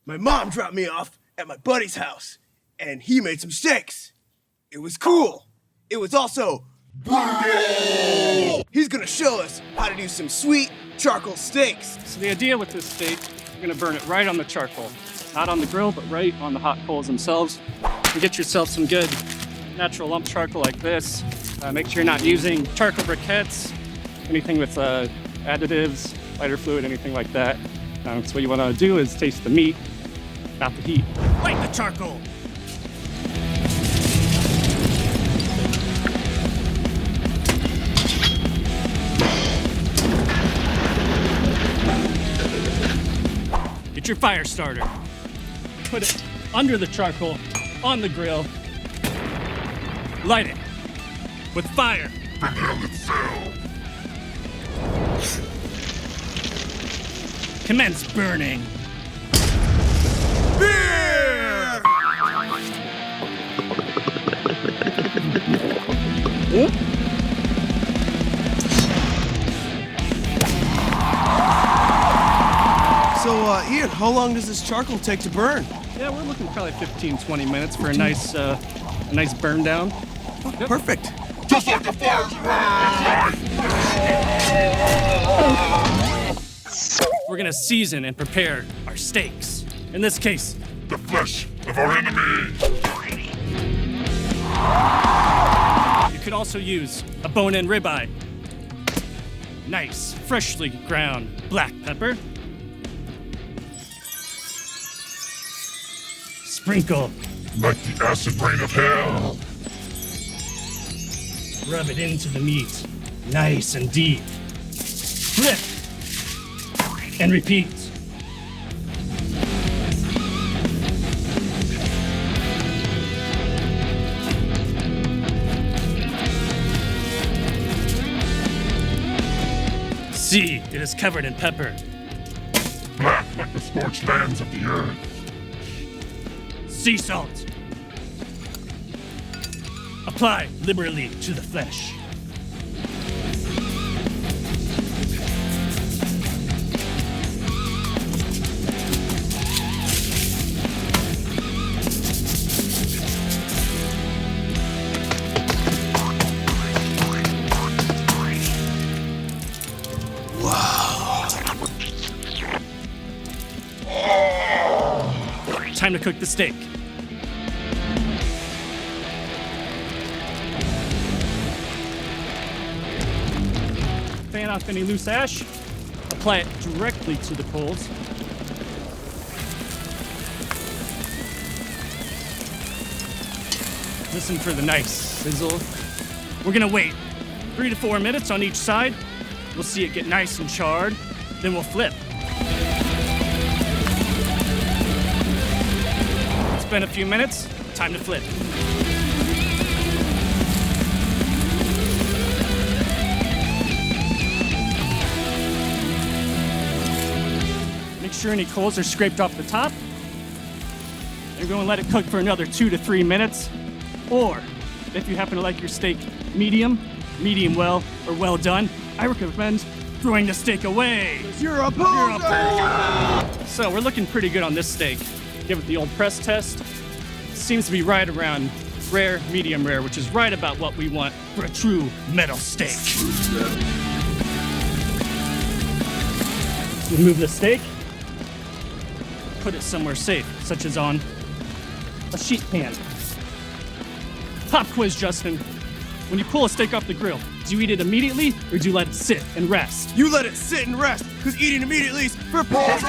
My mom dropped me off at my buddy's house, and he made some steaks. It was cool. It was also brutal. He's gonna show us how to do some sweet charcoal steaks. So the idea with this steak, you're gonna burn it right on the charcoal. Not on the grill, but right on the hot coals themselves. You get yourself some good natural lump charcoal like this. Make sure you're not using charcoal briquettes, anything with additives, lighter fluid, anything like that. So what you wanna do is taste the meat, not the heat. Light the charcoal. Get your fire starter. Put it under the charcoal on the grill. Light it with fire. Commence burning. Beer! So, Ian, how long does this charcoal take to burn? Yeah, we're looking probably 15, 20 minutes for a nice burn down. Oh, yep. Perfect. Just like the fire. We're gonna season and prepare our steaks. In this case, The flesh of our enemy. you could also use a bone-in ribeye. Nice, freshly ground black pepper. Sprinkle. Like the acid rain of hell. Rub it into the meat. Nice and deep. Flip. And repeat. See, it is covered in pepper. Black like the scorched lands of the earth. Sea salt. Apply liberally to the flesh. Time to cook the steak. Fan off any loose ash. Apply it directly to the coals. Listen for the nice sizzle. We're gonna wait 3 to 4 minutes on each side. We'll see it get nice and charred. Then we'll flip. It's been a few minutes. Time to flip. Make sure any coals are scraped off the top. You're going to let it cook for another 2 to 3 minutes. Or, if you happen to like your steak medium, medium well, or well done, I recommend throwing the steak away. You're a poser! So we're looking pretty good on this steak. Give it the old press test. Seems to be right around rare, medium rare, which is right about what we want for a true metal steak. Remove the steak. Put it somewhere safe, such as on a sheet pan. Pop quiz, Justin. When you pull a steak off the grill, do you eat it immediately or do you let it sit and rest? You let it sit and rest, because eating immediately is for posers!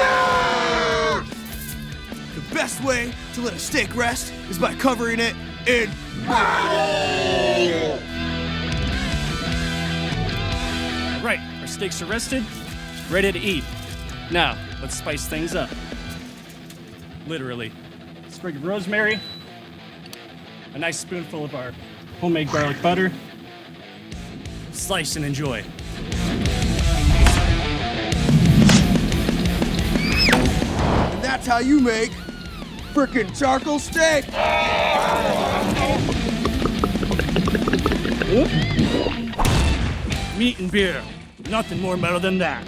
The best way to let a steak rest is by covering it in metal! Right, our steaks are rested, ready to eat. Now, let's spice things up. Literally. A sprig of rosemary, a nice spoonful of our homemade garlic butter. Slice and enjoy. And that's how you make frickin' charcoal steak! Meat and beer, nothing more metal than that.